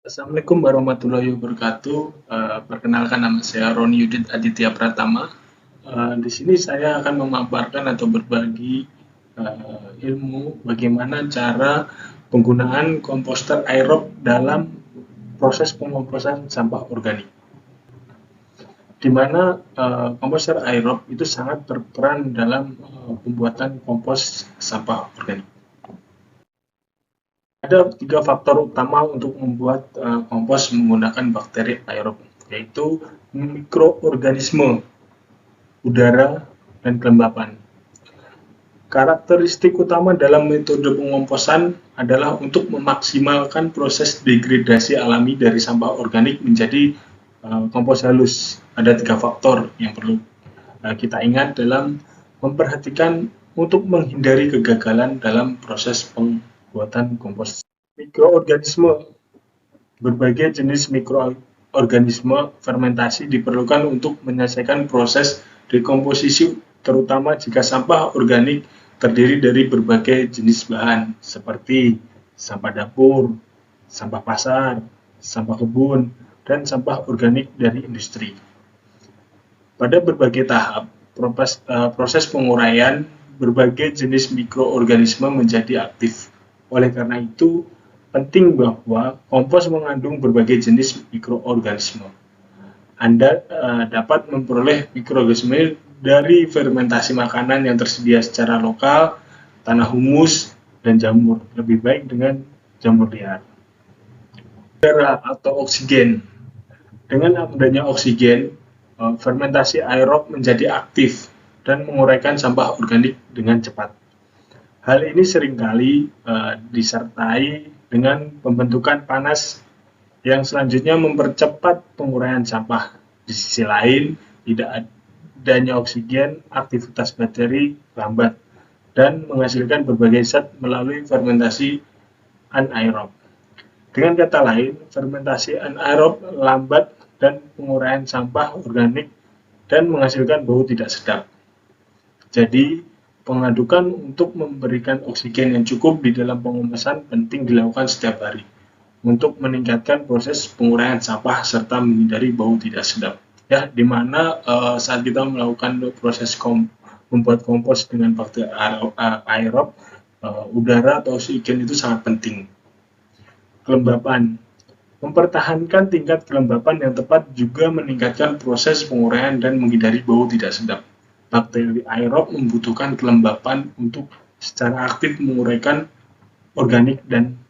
Assalamualaikum warahmatullahi wabarakatuh. Perkenalkan nama saya Roni Yudit Aditya Pratama. Di sini saya akan memaparkan atau berbagi ilmu bagaimana cara penggunaan komposter aerob dalam proses pengomposan sampah organik. Di mana komposter aerob itu sangat berperan dalam pembuatan kompos sampah organik. Ada 3 faktor utama untuk membuat kompos menggunakan bakteri aerob, yaitu mikroorganisme, udara, dan kelembapan. Karakteristik utama dalam metode pengomposan adalah untuk memaksimalkan proses degradasi alami dari sampah organik menjadi kompos halus. Ada 3 faktor yang perlu kita ingat dalam memperhatikan untuk menghindari kegagalan dalam proses pembuatan kompos. Mikroorganisme. Berbagai jenis mikroorganisme fermentasi diperlukan untuk menyelesaikan proses dekomposisi, terutama jika sampah organik terdiri dari berbagai jenis bahan seperti sampah dapur, sampah pasar, sampah kebun, dan sampah organik dari industri. Pada berbagai tahap proses penguraian, berbagai jenis mikroorganisme menjadi aktif. Oleh karena itu, penting bahwa kompos mengandung berbagai jenis mikroorganisme. Anda dapat memperoleh mikroorganisme dari fermentasi makanan yang tersedia secara lokal, tanah humus, dan jamur. Lebih baik dengan jamur liar. Udara atau oksigen. Dengan adanya oksigen, fermentasi aerob menjadi aktif dan menguraikan sampah organik dengan cepat. Hal ini seringkali disertai dengan pembentukan panas yang selanjutnya mempercepat penguraian sampah. Di sisi lain, tidak adanya oksigen, aktivitas bakteri lambat dan menghasilkan berbagai zat melalui fermentasi anaerob. Dengan kata lain, fermentasi anaerob lambat dan penguraian sampah organik dan menghasilkan bau tidak sedap. Jadi, pengadukan untuk memberikan oksigen yang cukup di dalam pengomposan penting dilakukan setiap hari untuk meningkatkan proses penguraian sampah serta menghindari bau tidak sedap. Ya, di mana saat kita melakukan proses membuat kompos dengan bakteri aerob, udara atau oksigen itu sangat penting. Kelembapan. Mempertahankan tingkat kelembapan yang tepat juga meningkatkan proses penguraian dan menghindari bau tidak sedap. Bakteri aerob membutuhkan kelembapan untuk secara aktif menguraikan organik dan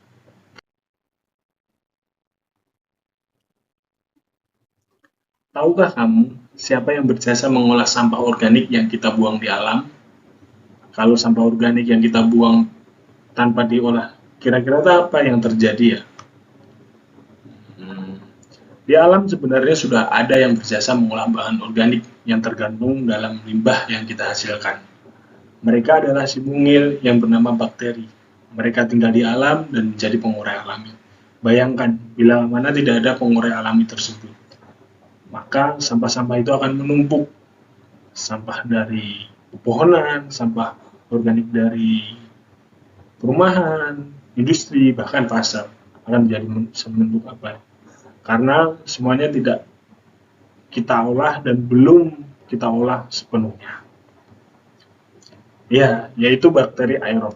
tahukah kamu siapa yang berjasa mengolah sampah organik yang kita buang di alam? Kalau sampah organik yang kita buang tanpa diolah, kira-kira apa yang terjadi ya? Di alam sebenarnya sudah ada yang berjasa mengolah bahan organik yang tergantung dalam limbah yang kita hasilkan. Mereka adalah si mungil yang bernama bakteri. Mereka tinggal di alam dan menjadi pengurai alami. Bayangkan, bila mana tidak ada pengurai alami tersebut, maka sampah-sampah itu akan menumpuk. Sampah dari pepohonan, sampah organik dari perumahan, industri, bahkan pasar akan menjadi sebentuk apa? Karena semuanya tidak kita olah dan belum kita olah sepenuhnya. Ya, yaitu bakteri aerob.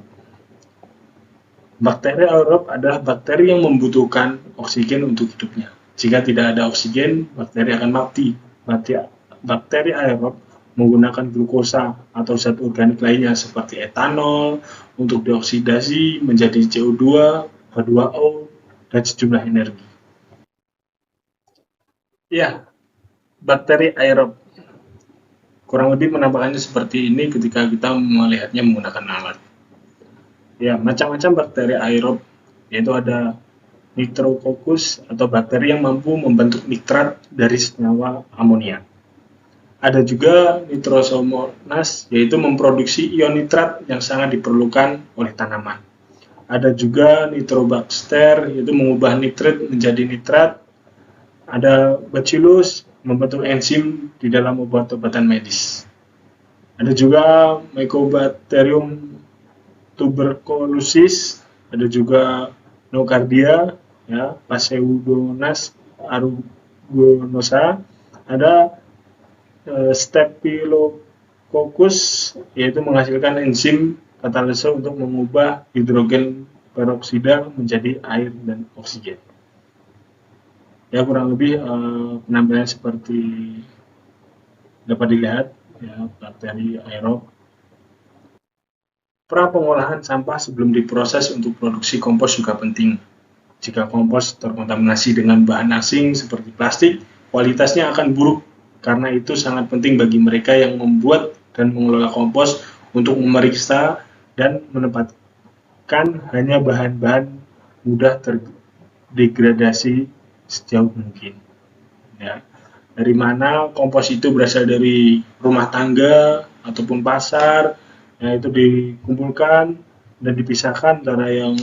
Bakteri aerob adalah bakteri yang membutuhkan oksigen untuk hidupnya. Jika tidak ada oksigen, bakteri akan mati. Bakteri aerob menggunakan glukosa atau zat organik lainnya seperti etanol untuk dioksidasi menjadi CO2, H2O, dan sejumlah energi. Ya, bakteri aerob kurang lebih penampakannya seperti ini ketika kita melihatnya menggunakan alat. Ya, macam-macam bakteri aerob, yaitu ada Nitrococcus atau bakteri yang mampu membentuk nitrat dari senyawa amonia. Ada juga Nitrosomonas, yaitu memproduksi ion nitrat yang sangat diperlukan oleh tanaman. Ada juga Nitrobacter, yaitu mengubah nitrit menjadi nitrat. Ada Bacillus, membentuk enzim di dalam obat-obatan medis. Ada juga Mycobacterium tuberculosis, ada juga Nocardia, ya, Pseudomonas aeruginosa, ada Staphylococcus, yaitu menghasilkan enzim katalase untuk mengubah hidrogen peroksida menjadi air dan oksigen. Ya, kurang lebih penampilan seperti dapat dilihat, ya, bakteri aerob. Pra-pengolahan sampah sebelum diproses untuk produksi kompos juga penting. Jika kompos terkontaminasi dengan bahan asing seperti plastik, kualitasnya akan buruk. Karena itu sangat penting bagi mereka yang membuat dan mengelola kompos untuk memeriksa dan menempatkan hanya bahan-bahan mudah terdegradasi sejauh mungkin. Ya. Dari mana kompos itu berasal, dari rumah tangga ataupun pasar, ya, itu dikumpulkan dan dipisahkan antara yang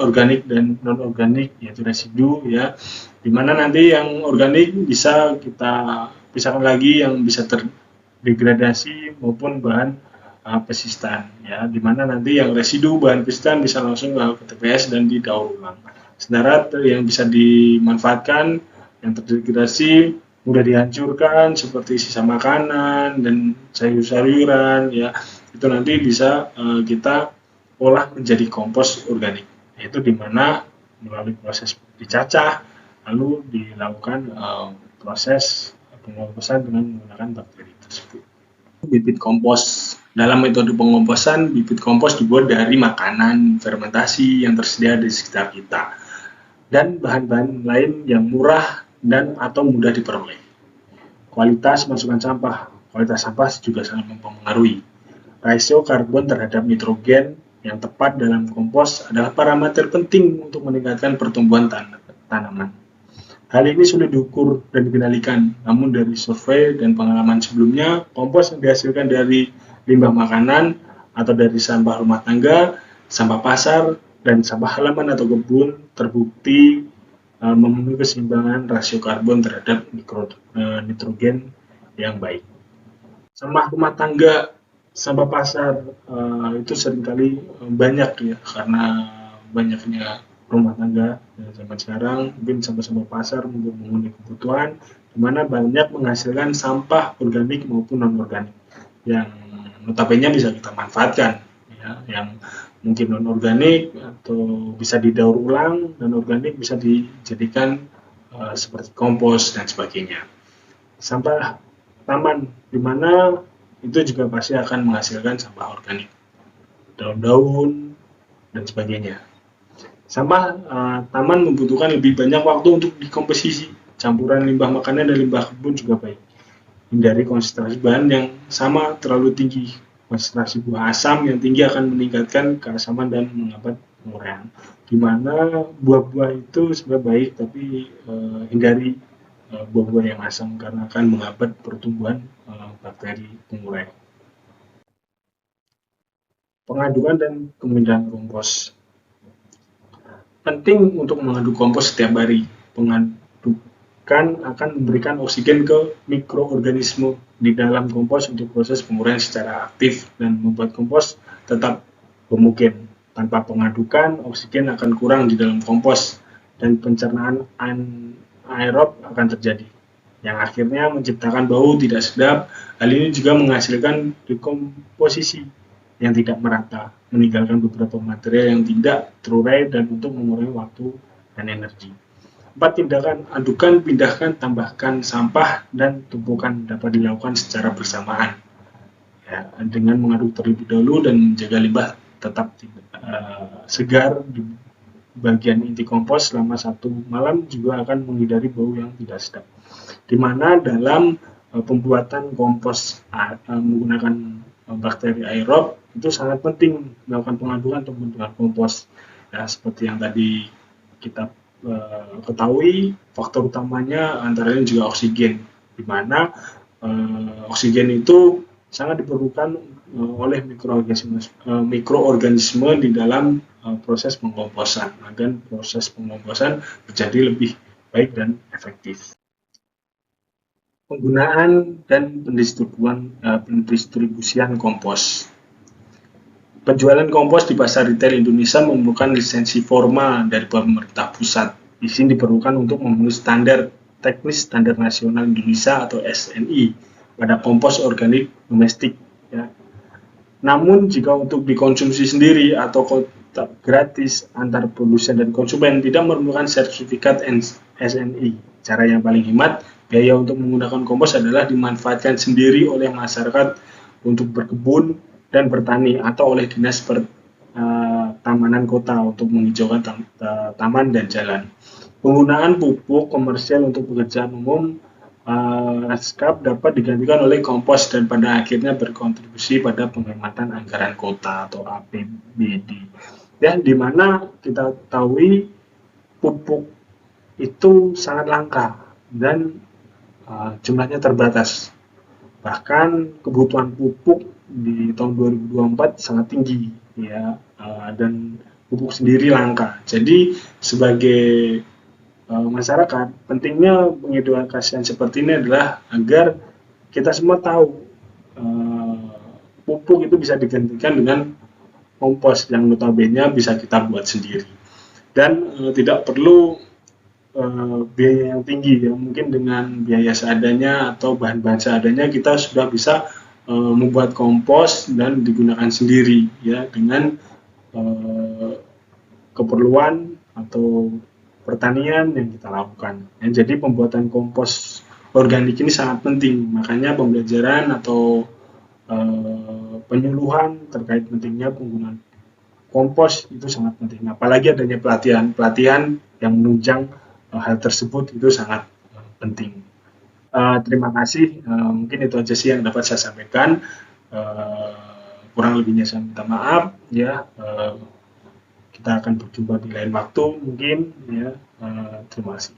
organik dan non organik, yaitu residu, ya, dimana nanti yang organik bisa kita pisahkan lagi yang bisa terdegradasi maupun bahan persistan, ya, dimana nanti yang residu bahan persistan bisa langsung ke TPS dan didaur ulang. Sementara yang bisa dimanfaatkan, yang terdegradasi mudah dihancurkan seperti sisa makanan dan sayur-sayuran, ya, itu nanti bisa kita olah menjadi kompos organik, yaitu dimana melalui proses dicacah lalu dilakukan proses pengomposan dengan menggunakan bakteri tersebut. Bibit kompos. Dalam metode pengomposan, bibit kompos dibuat dari makanan fermentasi yang tersedia di sekitar kita dan bahan-bahan lain yang murah dan atau mudah diperoleh. Kualitas masukan sampah. Kualitas sampah juga sangat mempengaruhi. Rasio karbon terhadap nitrogen yang tepat dalam kompos adalah parameter penting untuk meningkatkan pertumbuhan tanaman. Hal ini sulit diukur dan dikendalikan, namun dari survei dan pengalaman sebelumnya, kompos yang dihasilkan dari limbah makanan atau dari sampah rumah tangga, sampah pasar, dan sampah halaman atau kebun terbukti memenuhi keseimbangan rasio karbon terhadap nitrogen yang baik. Sampah rumah tangga, sampah pasar itu seringkali banyak, ya, karena banyaknya rumah tangga zaman sekarang, mungkin sampah-sampah pasar untuk memenuhi kebutuhan, di mana banyak menghasilkan sampah organik maupun non organik yang notabene bisa kita manfaatkan, ya, yang mungkin non organik atau bisa didaur ulang dan organik bisa dijadikan seperti kompos dan sebagainya. Sampah taman, di mana itu juga pasti akan menghasilkan sampah organik, daun-daun dan sebagainya. Sampah taman membutuhkan lebih banyak waktu untuk dikomposisi. Campuran limbah makanan dan limbah kebun juga baik. Hindari konsentrasi bahan yang sama terlalu tinggi. Konsentrasi buah asam yang tinggi akan meningkatkan keasaman dan menghambat penguraian. Di mana buah-buah itu sebenarnya baik, tapi hindari buah-buah yang asam karena akan menghambat pertumbuhan bakteri pengurai. Pengadukan dan pemindahan kompos. Penting untuk mengaduk kompos setiap hari. Pengadukan akan memberikan oksigen ke mikroorganisme di dalam kompos untuk proses penguraian secara aktif dan membuat kompos tetap homogen. Tanpa pengadukan, oksigen akan kurang di dalam kompos dan pencernaan anaerob akan terjadi, yang akhirnya menciptakan bau tidak sedap. Hal ini juga menghasilkan dekomposisi yang tidak merata, meninggalkan beberapa material yang tidak terurai dan untuk mengurangi waktu dan energi. 4 tindakan: adukan, pindahkan, tambahkan sampah, dan tumpukan dapat dilakukan secara bersamaan. Ya, dengan mengaduk terlebih dahulu dan menjaga limbah tetap segar di bagian inti kompos selama 1 malam juga akan menghindari bau yang tidak sedap. Di mana dalam pembuatan kompos menggunakan bakteri aerob itu sangat penting melakukan pengadukan untuk pembentukan kompos. Ya, seperti yang tadi kita ketahui, faktor utamanya antara lain juga oksigen, di mana oksigen itu sangat diperlukan oleh mikroorganisme di dalam proses pengkomposan, agar proses pengkomposan menjadi lebih baik dan efektif. Penggunaan dan pendistribusian kompos. Penjualan kompos di pasar retail Indonesia memerlukan lisensi formal dari pemerintah pusat. izin diperlukan untuk memenuhi standar teknis standar nasional Indonesia atau SNI pada kompos organik domestik. Ya. Namun jika untuk dikonsumsi sendiri atau kotak gratis antar produsen dan konsumen tidak memerlukan sertifikat SNI. Cara yang paling hemat biaya untuk menggunakan kompos adalah dimanfaatkan sendiri oleh masyarakat untuk berkebun dan bertani atau oleh dinas tamanan kota untuk menghijaukan taman dan jalan. Penggunaan pupuk komersial untuk pekerjaan umum SKAP dapat digantikan oleh kompos dan pada akhirnya berkontribusi pada penghematan anggaran kota atau APBD. Ya, di mana kita ketahui pupuk itu sangat langka dan jumlahnya terbatas. Bahkan kebutuhan pupuk di tahun 2024 sangat tinggi, ya, dan pupuk sendiri langka. Jadi sebagai masyarakat, pentingnya pengedukasian seperti ini adalah agar kita semua tahu pupuk itu bisa digantikan dengan kompos yang notabene bisa kita buat sendiri dan tidak perlu biaya yang tinggi, ya. Mungkin dengan biaya seadanya atau bahan-bahan seadanya kita sudah bisa membuat kompos dan digunakan sendiri, ya, dengan keperluan atau pertanian yang kita lakukan. Ya, jadi pembuatan kompos organik ini sangat penting, makanya pembelajaran atau penyuluhan terkait pentingnya penggunaan kompos itu sangat penting. Apalagi adanya pelatihan yang menunjang hal tersebut itu sangat penting. Terima kasih. Mungkin itu aja sih yang dapat saya sampaikan. Kurang lebihnya saya minta maaf, ya. Kita akan berjumpa di lain waktu mungkin, ya. Terima kasih.